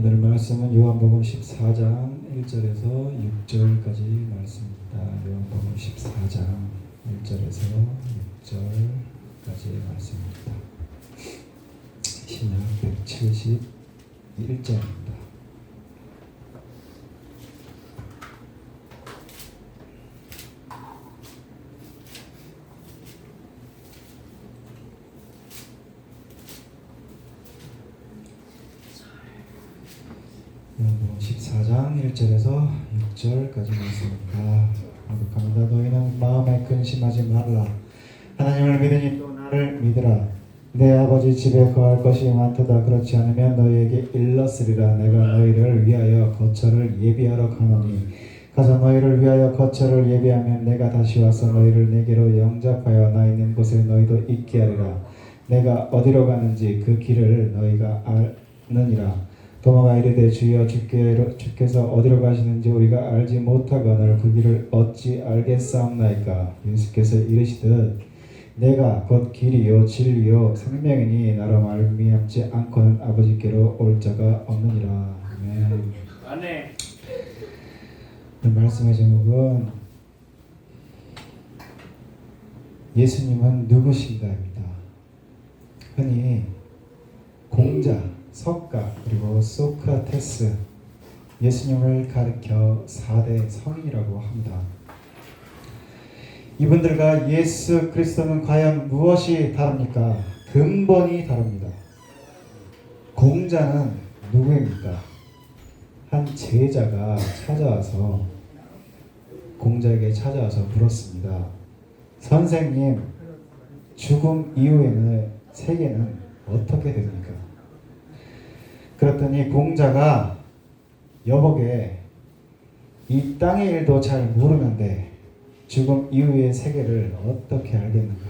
오늘 말씀은 요한복음 14장 1절에서 6절까지 말씀입니다. 요한복음 14장 1절에서 6절까지 말씀입니다. 신약 171장입니다. 요한복음 14장 1절에서 6절까지 말씀입니다. 반복합니다. 너희는 마음에 근심하지 말라. 하나님을 믿으니 또 나를 믿으라. 내 아버지 집에 거할 것이 많도다. 그렇지 않으면 너희에게 일렀으리라. 내가 너희를 위하여 거처를 예비하러 가노니 가서 너희를 위하여 거처를 예비하면 내가 다시 와서 너희를 내게로 영접하여 나 있는 곳에 너희도 있게 하리라. 내가 어디로 가는지 그 길을 너희가 아느니라. 도마가 이르되 주여 주께서 어디로 가시는지 우리가 알지 못하거늘 그 길을 어찌 알겠사옵나이까. 예수께서 이르시듯 내가 곧 길이요 진리요 생명이니 나로 말미암지 않고는 아버지께로 올 자가 없느니라. 아멘. 아멘. 오늘 말씀의 제목은 예수님은 누구신가입니다. 흔히 공자, 석가 그리고 소크라테스, 예수님을 가리켜 4대 성인이라고 합니다. 이분들과 예수 그리스도는 과연 무엇이 다릅니까? 근본이 다릅니다. 공자는 누구입니까? 한 제자가 공자에게 찾아와서 물었습니다. 선생님, 죽음 이후에는 세계는 어떻게 됩니까? 그랬더니 공자가 여보게 이 땅의 일도 잘 모르는데 죽음 이후의 세계를 어떻게 알겠는가?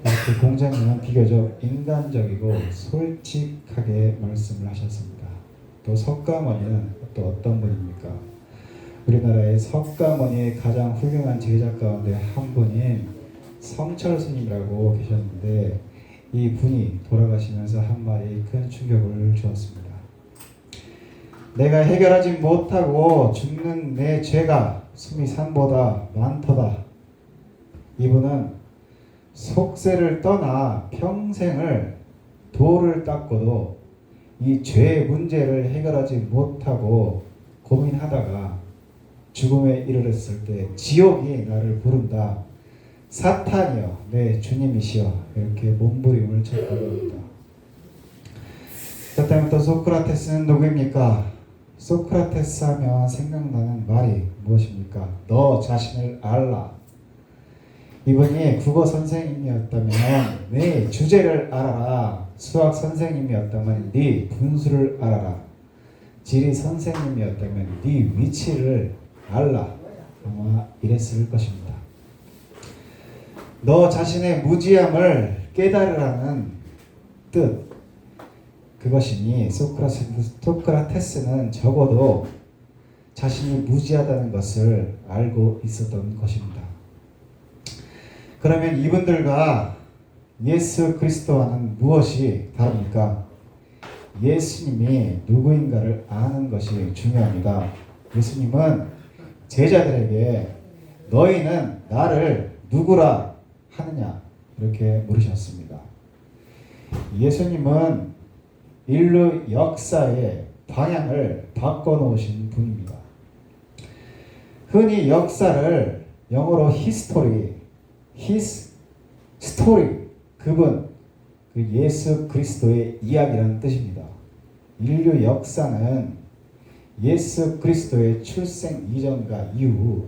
이렇게 공자님은 비교적 인간적이고 솔직하게 말씀을 하셨습니다. 또 석가모니는 또 어떤 분입니까? 우리나라의 석가모니의 가장 훌륭한 제자 가운데 한 분인 성철 스님이라고 계셨는데 이 분이 돌아가시면서 한 말이 큰 충격을 주었습니다. 내가 해결하지 못하고 죽는 내 죄가 숨이 산보다 많도다. 이분은 속세를 떠나 평생을 도를 닦고도 이 죄의 문제를 해결하지 못하고 고민하다가 죽음에 이르렀을 때 지옥이 나를 부른다. 사탄이여 내 주님이시여 이렇게 몸부림을 쳤다고 합니다. 그렇다면 또 소크라테스는 누구입니까? 소크라테스 하면 생각나는 말이 무엇입니까? 너 자신을 알라. 이분이 국어 선생님이었다면 네 주제를 알아라. 수학 선생님이었다면 네 분수를 알아라. 지리 선생님이었다면 네 위치를 알라. 아마 이랬을 것입니다. 너 자신의 무지함을 깨달으라는 뜻, 그것이니 소크라테스는 적어도 자신이 무지하다는 것을 알고 있었던 것입니다. 그러면 이분들과 예수 그리스도와는 무엇이 다릅니까? 예수님이 누구인가를 아는 것이 중요합니다. 예수님은 제자들에게 너희는 나를 누구라 하느냐 이렇게 물으셨습니다. 예수님은 인류 역사의 방향을 바꿔놓으신 분입니다. 흔히 역사를 영어로 히스토리, 그분, 그 예수 그리스도의 이야기라는 뜻입니다. 인류 역사는 예수 그리스도의 출생 이전과 이후,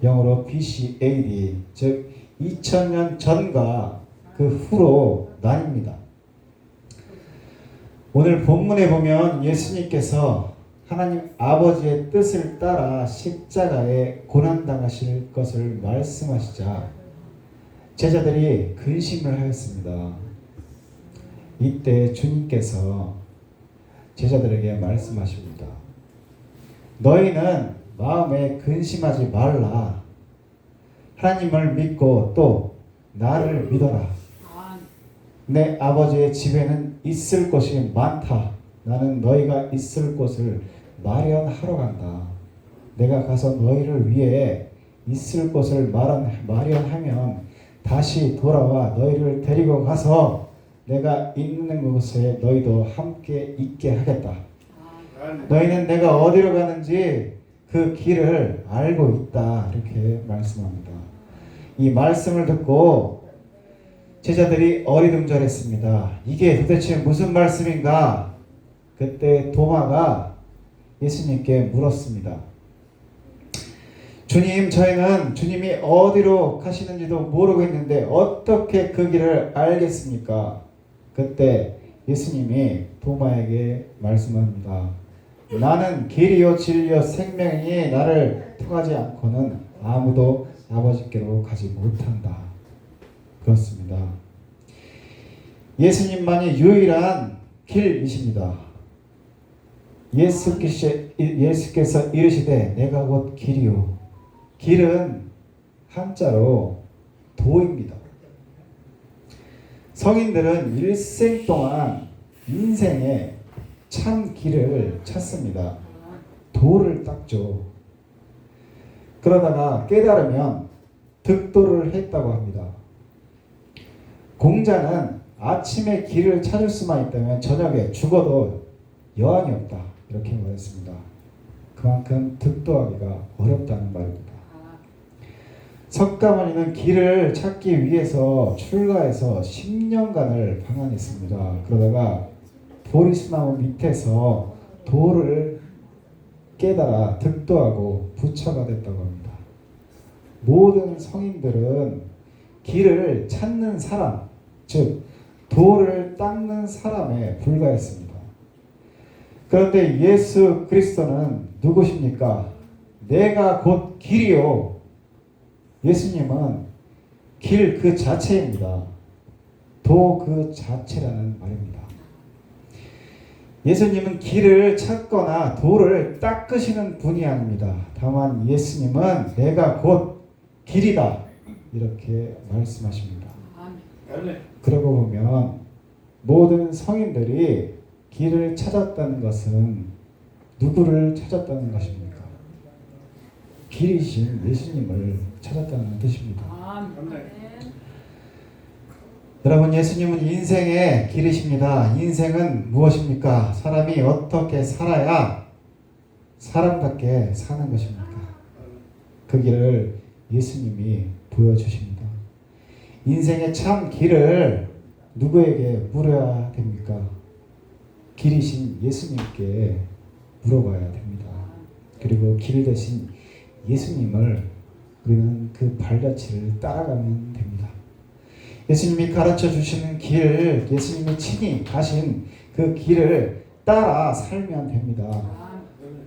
영어로 BC AD, 즉 2000년 전과 그 후로 나뉩니다. 오늘 본문에 보면 예수님께서 하나님 아버지의 뜻을 따라 십자가에 고난당하실 것을 말씀하시자 제자들이 근심을 하였습니다. 이때 주님께서 제자들에게 말씀하십니다. 너희는 마음에 근심하지 말라. 하나님을 믿고 또 나를 믿어라. 내 아버지의 집에는 있을 곳이 많다. 나는 너희가 있을 곳을 마련하러 간다. 내가 가서 너희를 위해 있을 곳을 마련하면 다시 돌아와 너희를 데리고 가서 내가 있는 곳에 너희도 함께 있게 하겠다. 너희는 내가 어디로 가는지 그 길을 알고 있다. 이렇게 말씀합니다. 이 말씀을 듣고 제자들이 어리둥절했습니다. 이게 도대체 무슨 말씀인가? 그때 도마가 예수님께 물었습니다. 주님, 저희는 주님이 어디로 가시는지도 모르고 있는데 어떻게 그 길을 알겠습니까? 그때 예수님이 도마에게 말씀합니다. 나는 길이요 진리요 생명이니 나를 통하지 않고는 아무도 아버지께로 가지 못한다. 그렇습니다. 예수님만이 유일한 길이십니다. 예수께서 이르시되 내가 곧 길이요. 길은 한자로 도입니다. 성인들은 일생 동안 인생의 참 길을 찾습니다. 도를 닦죠. 그러다가 깨달으면 득도를 했다고 합니다. 공자는 아침에 길을 찾을 수만 있다면 저녁에 죽어도 여한이 없다. 이렇게 말했습니다. 그만큼 득도하기가 어렵다는 말입니다. 석가모니는 길을 찾기 위해서 출가해서 10년간을 방황했습니다. 그러다가 보리수나무 밑에서 도를 깨달아 득도하고 부처가 됐다고 합니다. 모든 성인들은 길을 찾는 사람, 즉 도를 닦는 사람에 불과했습니다. 그런데 예수 그리스도는 누구십니까? 내가 곧 길이요. 예수님은 길 그 자체입니다. 도 그 자체라는 말입니다. 예수님은 길을 찾거나 도를 닦으시는 분이 아닙니다. 다만 예수님은 내가 곧 길이다. 이렇게 말씀하십니다. 그러고 보면 모든 성인들이 길을 찾았다는 것은 누구를 찾았다는 것입니까? 길이신 예수님을 찾았다는 뜻입니다. 여러분, 예수님은 인생의 길이십니다. 인생은 무엇입니까? 사람이 어떻게 살아야 사람답게 사는 것입니까? 그 길을 예수님이 보여주십니다. 인생의 참 길을 누구에게 물어야 됩니까? 길이신 예수님께 물어봐야 됩니다. 그리고 길 대신 예수님을 우리는 그 발자취를 따라가면 됩니다. 예수님이 가르쳐 주시는 길, 예수님이 친히 가신 그 길을 따라 살면 됩니다.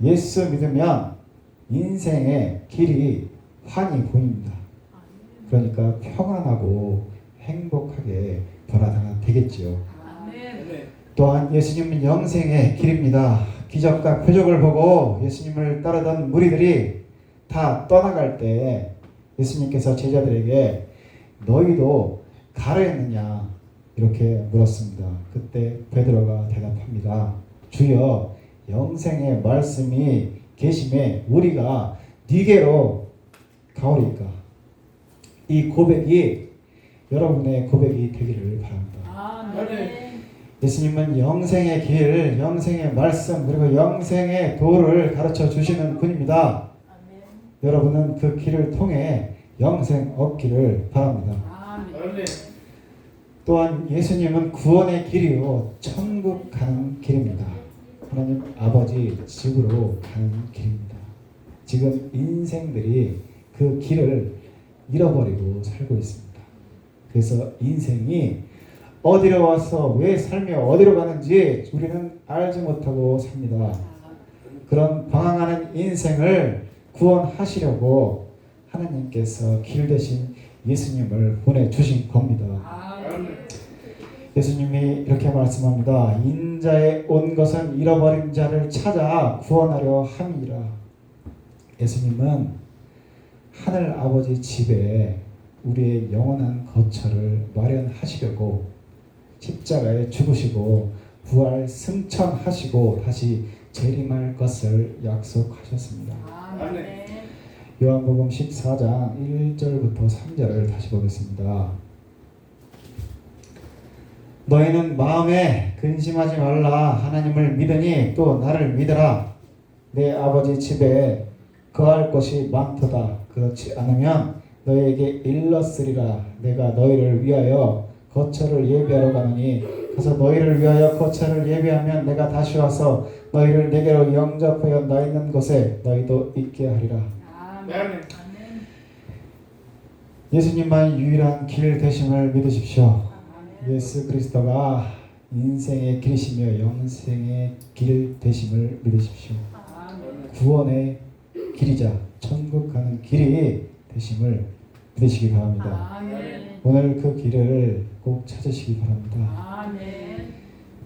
예수 믿으면 인생의 길이 환히 보입니다. 그러니까 평안하고 행복하게 변화가 되겠지요. 또한 예수님은 영생의 길입니다. 기적과 표적을 보고 예수님을 따르던 무리들이 다 떠나갈 때 예수님께서 제자들에게 너희도 가려했느냐 이렇게 물었습니다. 그때 베드로가 대답합니다. 주여, 영생의 말씀이 계심에 우리가 네게로 가오리까. 이 고백이 여러분의 고백이 되기를 바랍니다. 예수님은 영생의 길, 영생의 말씀, 그리고 영생의 도를 가르쳐 주시는 분입니다. 여러분은 그 길을 통해 영생 얻기를 바랍니다. 또한 예수님은 구원의 길이요 천국 가는 길입니다. 하나님 아버지 집으로 가는 길입니다. 지금 인생들이 그 길을 잃어버리고 살고 있습니다. 그래서 인생이 어디로 와서 왜 살며 어디로 가는지 우리는 알지 못하고 삽니다. 그런 방황하는 인생을 구원하시려고 하나님께서 길 대신 예수님을 보내주신 겁니다. 예수님이 이렇게 말씀합니다. 인자에 온 것은 잃어버린 자를 찾아 구원하려 함이라. 예수님은 하늘 아버지 집에 우리의 영원한 거처를 마련하시려고 십자가에 죽으시고 부활 승천하시고 다시 재림할 것을 약속하셨습니다. 아멘. 요한복음 14장 1절부터 3절을 다시 보겠습니다. 너희는 마음에 근심하지 말라. 하나님을 믿으니 또 나를 믿으라. 내 아버지 집에 거할 곳이 많도다. 그렇지 않으면 너희에게 일렀으리라. 내가 너희를 위하여 거처를 예비하러 가노니 가서 너희를 위하여 거처를 예비하면 내가 다시 와서 너희를 내게로 영접하여 나 있는 곳에 너희도 있게 하리라. 아멘. 예수님만 유일한 길 되심을 믿으십시오. 예수 그리스도가 인생의 길이시며 영생의 길 되심을 믿으십시오. 구원의 길이자 천국 가는 길이 되심을 믿으시기 바랍니다. 오늘 그 길을 꼭 찾으시기 바랍니다.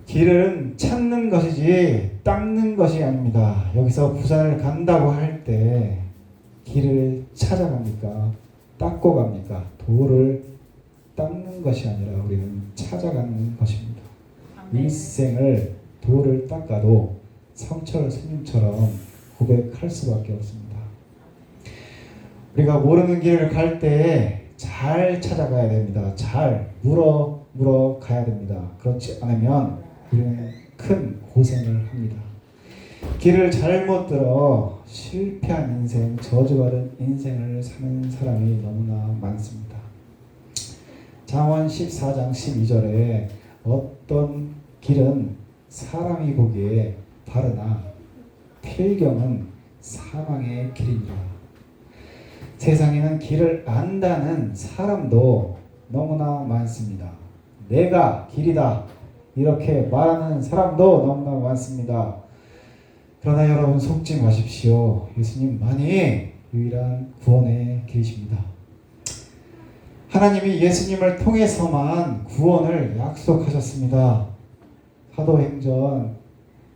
길은 찾는 것이지 닦는 것이 아닙니다. 여기서 부산을 간다고 할 때 길을 찾아갑니까? 닦고 갑니까? 도를 닦는 것이 아니라 우리는 찾아가는 것입니다. 일생을 도를 닦아도 성철 스님처럼 고백할 수밖에 없습니다. 우리가 모르는 길을 갈 때 잘 찾아가야 됩니다. 잘 물어 가야 됩니다. 그렇지 않으면 우리는 큰 고생을 합니다. 길을 잘못 들어 실패한 인생, 저주받은 인생을 사는 사람이 너무나 많습니다. 잠언 14장 12절에 어떤 길은 사람이 보기에 바르나 필경은 사망의 길이니라. 세상에는 길을 안다는 사람도 너무나 많습니다. 내가 길이다 이렇게 말하는 사람도 너무나 많습니다. 그러나 여러분 속지 마십시오. 예수님만이 유일한 구원의 길이십니다. 하나님이 예수님을 통해서만 구원을 약속하셨습니다. 사도행전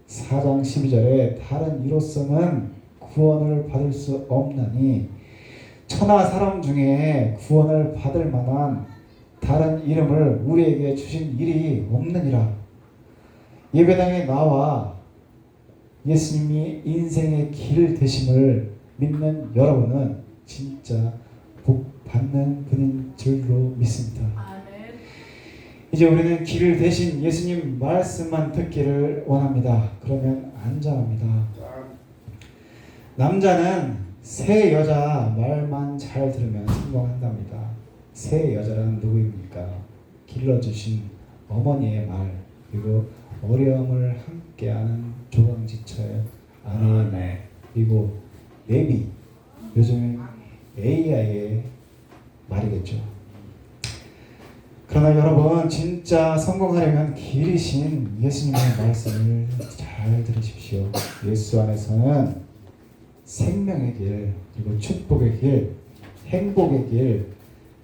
4장 12절에 다른 이로서는 구원을 받을 수 없나니 천하 사람 중에 구원을 받을 만한 다른 이름을 우리에게 주신 일이 없느니라. 예배당에 나와 예수님이 인생의 길 되심을 믿는 여러분은 진짜 복 받는 분인 줄로 믿습니다. 이제 우리는 길을 대신 예수님 말씀만 듣기를 원합니다. 그러면 안전합니다. 남자는 새 여자 말만 잘 들으면 성공한답니다. 새 여자란 누구입니까? 길러주신 어머니의 말, 그리고 어려움을 함께하는 조강지처의 아내의 말, 그리고 내비, 요즘은 AI의 말이겠죠. 그러나 여러분 진짜 성공하려면 길이신 예수님의 말씀을 잘 들으십시오. 예수 안에서는 생명의 길, 그리고 축복의 길, 행복의 길,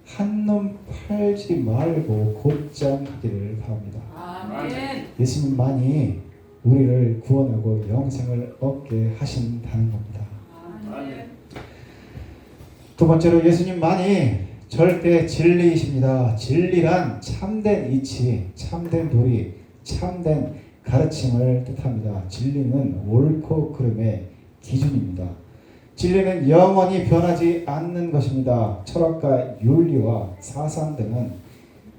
한눈 팔지 말고 곧장 가기를 바랍니다. 아멘. 예수님만이 우리를 구원하고 영생을 얻게 하신다는 겁니다. 아멘. 두 번째로 예수님만이 절대 진리이십니다. 진리란 참된 이치, 참된 도리, 참된 가르침을 뜻합니다. 진리는 옳고 그름의 기준입니다. 진리는 영원히 변하지 않는 것입니다. 철학과 윤리와 사상 등은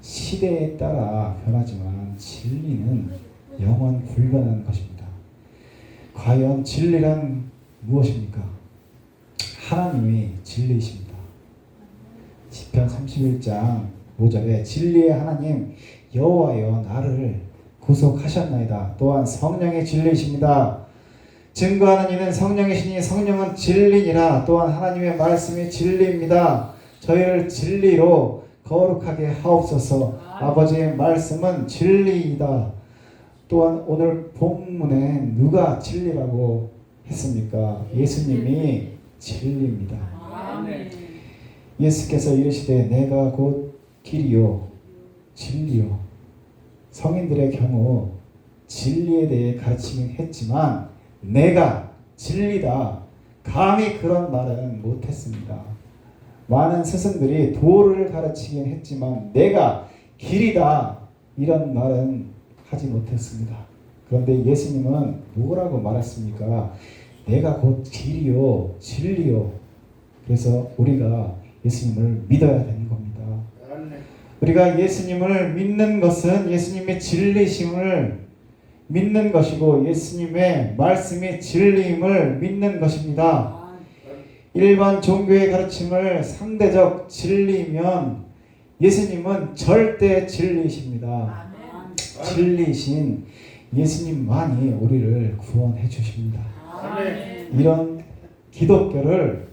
시대에 따라 변하지만 진리는 영원 불변한 것입니다. 과연 진리란 무엇입니까? 하나님이 진리이십니다. 시편 31장 5절에 진리의 하나님 여호와여 나를 구속하셨나이다. 또한 성령의 진리이십니다. 증거하는 이는 성령이시니 성령은 진리니라. 또한 하나님의 말씀이 진리입니다. 저희를 진리로 거룩하게 하옵소서. 아버지의 말씀은 진리이다. 또한 오늘 본문에 누가 진리라고 했습니까? 예수님이 진리입니다. 아멘. 예수께서 이르시되 내가 곧 길이요 진리요. 성인들의 경우 진리에 대해 가르치긴 했지만 내가 진리다 감히 그런 말은 못했습니다. 많은 스승들이 도를 가르치긴 했지만 내가 길이다 이런 말은 하지 못했습니다. 그런데 예수님은 뭐라고 말했습니까? 내가 곧 길이요 진리요. 그래서 우리가 예수님을 믿어야 되는 겁니다. 우리가 예수님을 믿는 것은 예수님의 진리심을 믿는 것이고 예수님의 말씀이 진리임을 믿는 것입니다. 일반 종교의 가르침을 상대적 진리이면 예수님은 절대 진리이십니다. 진리이신 예수님만이 우리를 구원해 주십니다. 이런 기독교를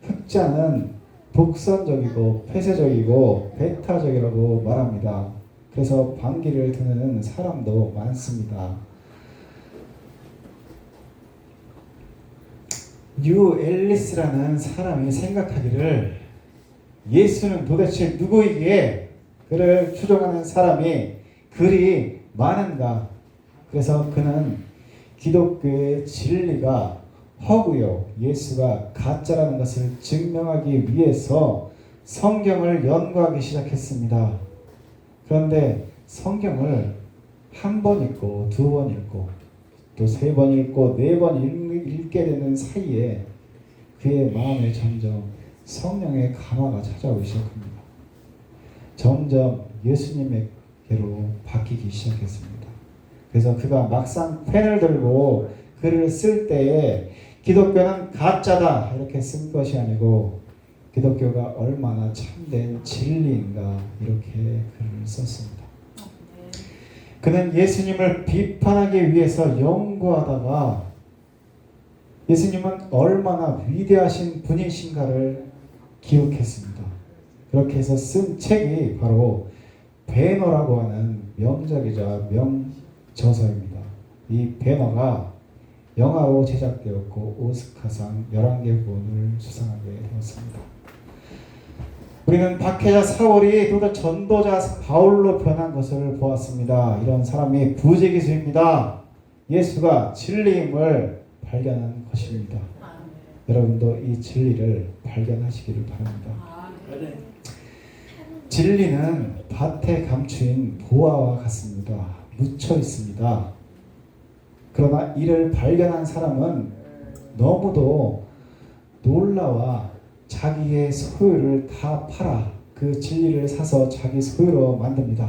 흑자는 독선적이고 폐쇄적이고 배타적이라고 말합니다. 그래서 반기를 드는 사람도 많습니다. 뉴 앨리스라는 사람이 생각하기를 예수는 도대체 누구이기에 그를 추종하는 사람이 그리 많은가. 그래서 그는 기독교의 진리가 허구요 예수가 가짜라는 것을 증명하기 위해서 성경을 연구하기 시작했습니다. 그런데 성경을 한 번 읽고 두 번 읽고 또 세 번 읽고 네 번 읽게 되는 사이에 그의 마음에 점점 성령의 감화가 찾아오기 시작합니다. 점점 예수님에게로 바뀌기 시작했습니다. 그래서 그가 막상 펜을 들고 글을 쓸 때에 기독교는 가짜다 이렇게 쓴 것이 아니고 기독교가 얼마나 참된 진리인가 이렇게 글을 썼습니다. 그는 예수님을 비판하기 위해서 연구하다가 예수님은 얼마나 위대하신 분이신가를 기억했습니다. 그렇게 해서 쓴 책이 바로 배너라고 하는 명작이자 명저서입니다. 이 배너가 영화로 제작되었고 오스카상 11개 본을 수상하게 되었습니다. 우리는 박해자 사울이 도대 전도자 바울로 변한 것을 보았습니다. 이런 사람이 부지기수입니다. 예수가 진리임을 발견한 것입니다. 여러분도 이 진리를 발견하시기를 바랍니다. 진리는 밭에 감추인 보화와 같습니다. 묻혀 있습니다. 그러나 이를 발견한 사람은 너무도 놀라와 자기의 소유를 다 팔아 그 진리를 사서 자기 소유로 만듭니다.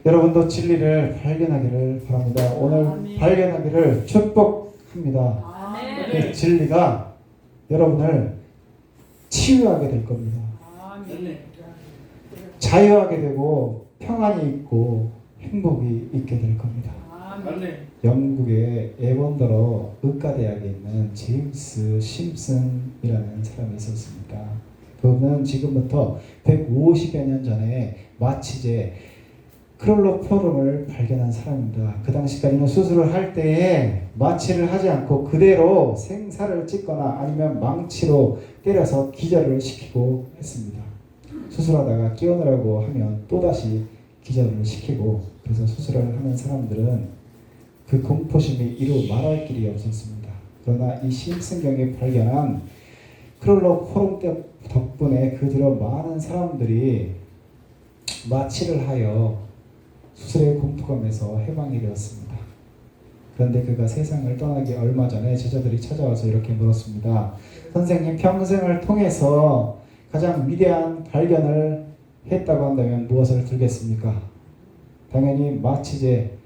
여러분도 진리를 발견하기를 바랍니다. 오늘 발견하기를 축복합니다. 이 진리가 여러분을 치유하게 될 겁니다. 자유하게 되고 평안이 있고 행복이 있게 될 겁니다. 영국의 에번더러 의과대학에 있는 제임스 심슨이라는 사람이 있었습니다. 그분은 지금부터 150여 년 전에 마취제 크롤로포름을 발견한 사람입니다. 그 당시까지는 수술을 할 때에 마취를 하지 않고 그대로 생사를 찍거나 아니면 망치로 때려서 기절을 시키고 했습니다. 수술하다가 깨어나라고 하면 또다시 기절을 시키고, 그래서 수술을 하는 사람들은 그 공포심이 이루 말할 길이 없었습니다. 그러나 이 심슨경이 발견한 크롤로포름 덕분에 그 뒤로 많은 사람들이 마취를 하여 수술의 공포감에서 해방이 되었습니다. 그런데 그가 세상을 떠나기 얼마 전에 제자들이 찾아와서 이렇게 물었습니다. 선생님, 평생을 통해서 가장 위대한 발견을 했다고 한다면 무엇을 들겠습니까? 당연히 마취제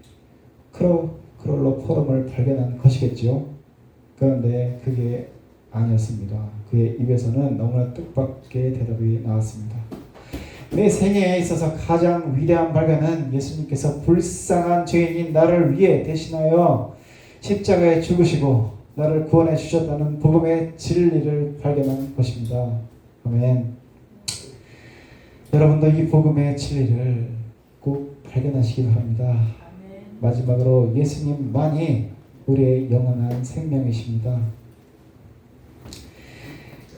크롤로포름을 발견한 것이겠죠. 그런데 그게 아니었습니다. 그의 입에서는 너무나 뜻밖의 대답이 나왔습니다. 내 생애에 있어서 가장 위대한 발견은 예수님께서 불쌍한 죄인인 나를 위해 대신하여 십자가에 죽으시고 나를 구원해 주셨다는 복음의 진리를 발견한 것입니다. 아멘. 여러분도 이 복음의 진리를 꼭 발견하시기 바랍니다. 마지막으로 예수님만이 우리의 영원한 생명이십니다.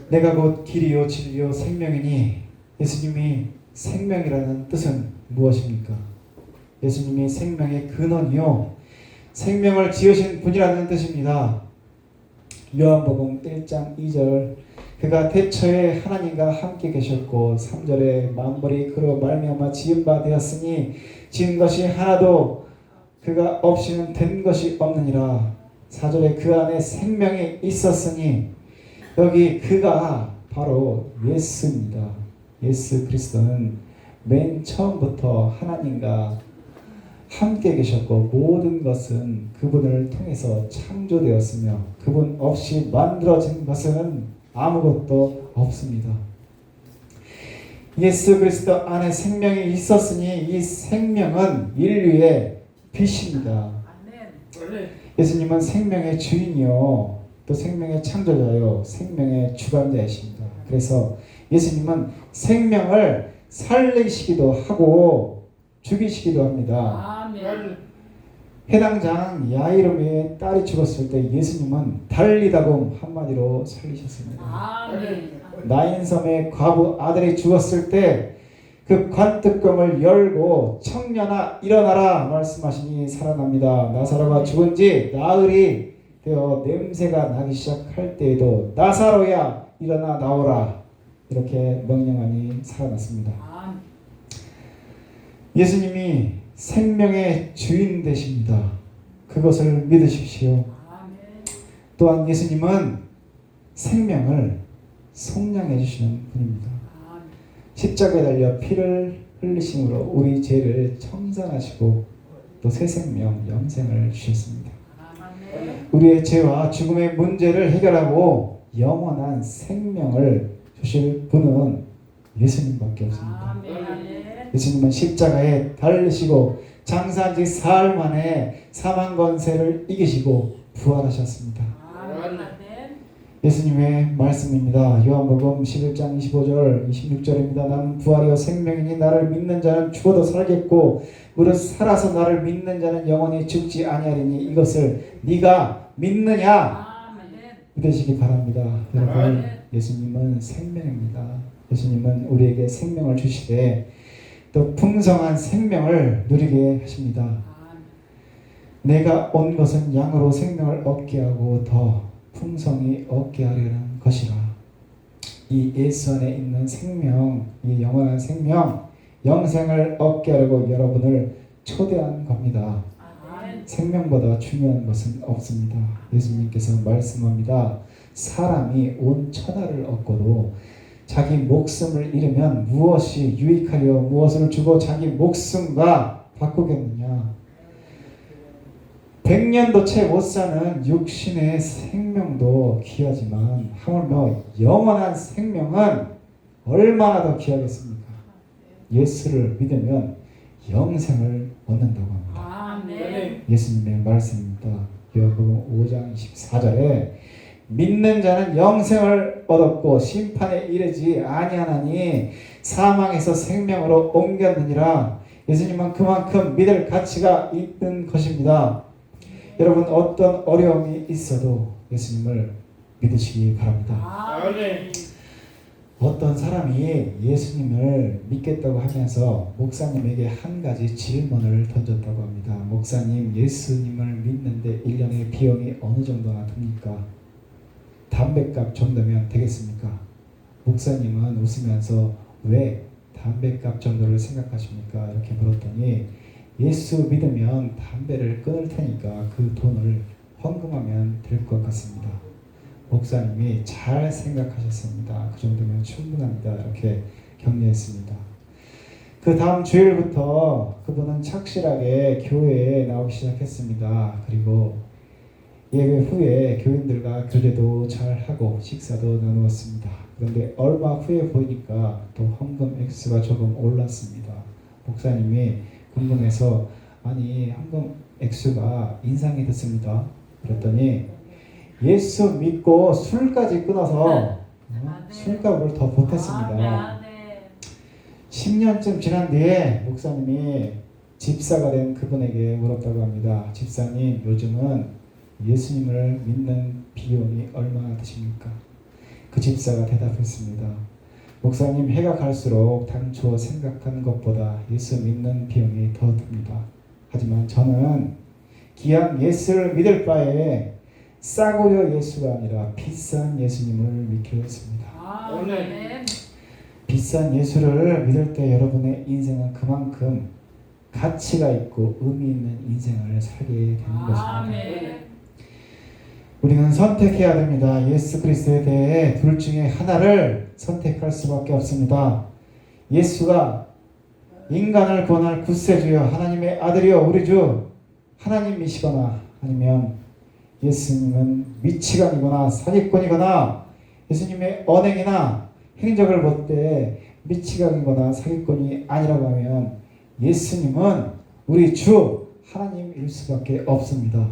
내가 곧 길이요 진리요 생명이니, 예수님이 생명이라는 뜻은 무엇입니까? 예수님이 생명의 근원이요 생명을 지으신 분이라는 뜻입니다. 요한복음 1장 2절 그가 태초에 하나님과 함께 계셨고 3절에 만물이 그로 말미암아 지은 바 되었으니 지은 것이 하나도 그가 없이는 된 것이 없느니라. 4절에 그 안에 생명이 있었으니 여기 그가 바로 예수입니다. 예수 그리스도는 맨 처음부터 하나님과 함께 계셨고 모든 것은 그분을 통해서 창조되었으며 그분 없이 만들어진 것은 아무것도 없습니다. 예수 그리스도 안에 생명이 있었으니 이 생명은 인류의 빛입니다. 예수님은 생명의 주인이요 또 생명의 창조자요 생명의 주관자이십니다. 그래서 예수님은 생명을 살리시기도 하고 죽이시기도 합니다. 아멘. 해당장 야이로의 딸이 죽었을 때 예수님은 달리다금 한마디로 살리셨습니다. 아멘. 나인섬의 과부 아들이 죽었을 때 그 관뚜껑을 열고 청년아 일어나라 말씀하시니 살아납니다. 나사로가 죽은 지 나흘이 되어 냄새가 나기 시작할 때에도 나사로야 일어나 나오라 이렇게 명령하니 살아났습니다. 아멘. 예수님이 생명의 주인 되십니다. 그것을 믿으십시오. 아멘. 또한 예수님은 생명을 속량해 주시는 분입니다. 아멘. 십자가에 달려 피를 흘리심으로 우리 죄를 청산하시고 또 새 생명, 영생을 주셨습니다. 아멘. 우리의 죄와 죽음의 문제를 해결하고 영원한 생명을 주실 분은 예수님밖에 없습니다. 아멘. 예수님은 십자가에 달리시고 장사한 지 사흘 만에 사망 권세를 이기시고 부활하셨습니다. 아멘. 예수님의 말씀입니다. 요한복음 11장 25절 26절입니다. 나는 부활이요 생명이니 나를 믿는 자는 죽어도 살겠고 무릇 살아서 나를 믿는 자는 영원히 죽지 아니하리니 이것을 네가 믿느냐 아멘. 믿으시기 바랍니다. 여러분 아멘. 예수님은 생명입니다. 예수님은 우리에게 생명을 주시되 또 풍성한 생명을 누리게 하십니다. 아멘. 내가 온 것은 양으로 생명을 얻게 하고 더 풍성히 얻게 하려는 것이라. 이 예수 안에 있는 생명, 이 영원한 생명, 영생을 얻게 하려고 여러분을 초대한 겁니다. 아멘. 생명보다 중요한 것은 없습니다. 예수님께서 말씀합니다. 사람이 온 천하를 얻고도 자기 목숨을 잃으면 무엇이 유익하여 무엇을 주고 자기 목숨과 바꾸겠느냐. 100년도 채 못 사는 육신의 생명도 귀하지만 하물며 영원한 생명은 얼마나 더 귀하겠습니까? 예수를 믿으면 영생을 얻는다고 합니다. 아멘. 예수님의 말씀입니다. 요한복음 5장 24절에 믿는 자는 영생을 얻었고 심판에 이르지 아니하나니 사망에서 생명으로 옮겼느니라. 예수님은 그만큼 믿을 가치가 있는 것입니다. 여러분 어떤 어려움이 있어도 예수님을 믿으시기 바랍니다. 아멘. 어떤 사람이 예수님을 믿겠다고 하면서 목사님에게 한 가지 질문을 던졌다고 합니다. 목사님, 예수님을 믿는데 1년의 비용이 어느 정도나 듭니까? 담뱃값 정도면 되겠습니까? 목사님은 웃으면서 왜 담뱃값 정도를 생각하십니까? 이렇게 물었더니 예수 믿으면 담배를 끊을 테니까 그 돈을 헌금하면 될 것 같습니다. 목사님이 잘 생각하셨습니다. 그 정도면 충분합니다. 이렇게 격려했습니다. 그 다음 주일부터 그분은 착실하게 교회에 나오기 시작했습니다. 그리고 예배 후에 교인들과 교제도 잘 하고 식사도 나누었습니다. 그런데 얼마 후에 보니까 또 헌금 액수가 조금 올랐습니다. 목사님이 궁금해서 아니 헌금 액수가 인상이 됐습니다. 그랬더니 예수 믿고 술까지 끊어서 술값을 더 보탰습니다. 10년쯤 지난 뒤에 목사님이 집사가 된 그분에게 물었다고 합니다. 집사님, 요즘은 예수님을 믿는 비용이 얼마나 드십니까? 그 집사가 대답했습니다. 목사님, 해가 갈수록 당초 생각한 것보다 예수 믿는 비용이 더 듭니다. 하지만 저는 기왕 예수를 믿을 바에 싸구려 예수가 아니라 비싼 예수님을 믿기로 했습니다. 아멘. 비싼 예수를 믿을 때 여러분의 인생은 그만큼 가치가 있고 의미 있는 인생을 살게 되는 것입니다. 아멘. 우리는 선택해야 됩니다. 예수 그리스도에 대해 둘 중에 하나를 선택할 수밖에 없습니다. 예수가 인간을 구원할 구세주여 하나님의 아들이여 우리 주 하나님이시거나 아니면 예수님은 미치광이거나 사기꾼이거나 예수님의 언행이나 행적을 볼 때 미치광이거나 사기꾼이 아니라고 하면 예수님은 우리 주 하나님일 수밖에 없습니다.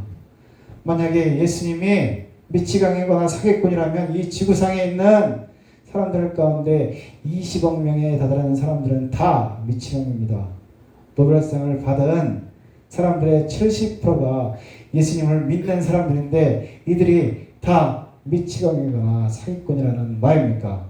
만약에 예수님이 미치광이거나 사기꾼이라면 이 지구상에 있는 사람들 가운데 20억 명에 다다르는 사람들은 다 미치광입니다. 노벨상을 받은 사람들의 70%가 예수님을 믿는 사람들인데 이들이 다 미치광이거나 사기꾼이라는 말입니까?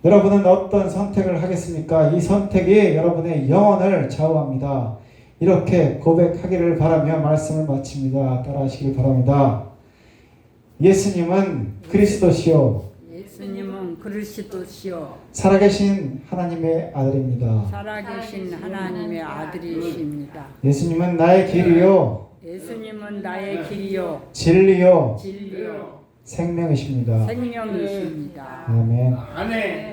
여러분은 어떤 선택을 하겠습니까? 이 선택이 여러분의 영혼을 좌우합니다. 이렇게 고백하기를 바라며 말씀을 마칩니다. 따라하시길 바랍니다. 예수님은 그리스도시요 예수님은 그리스도시요 살아계신 하나님의 아들입니다. 살아계신 하나님의 아들이십니다. 예수님은 나의 길이요 예수님은 나의 길이요 진리요 진리요 생명이십니다. 생명이십니다. 아멘. 아멘.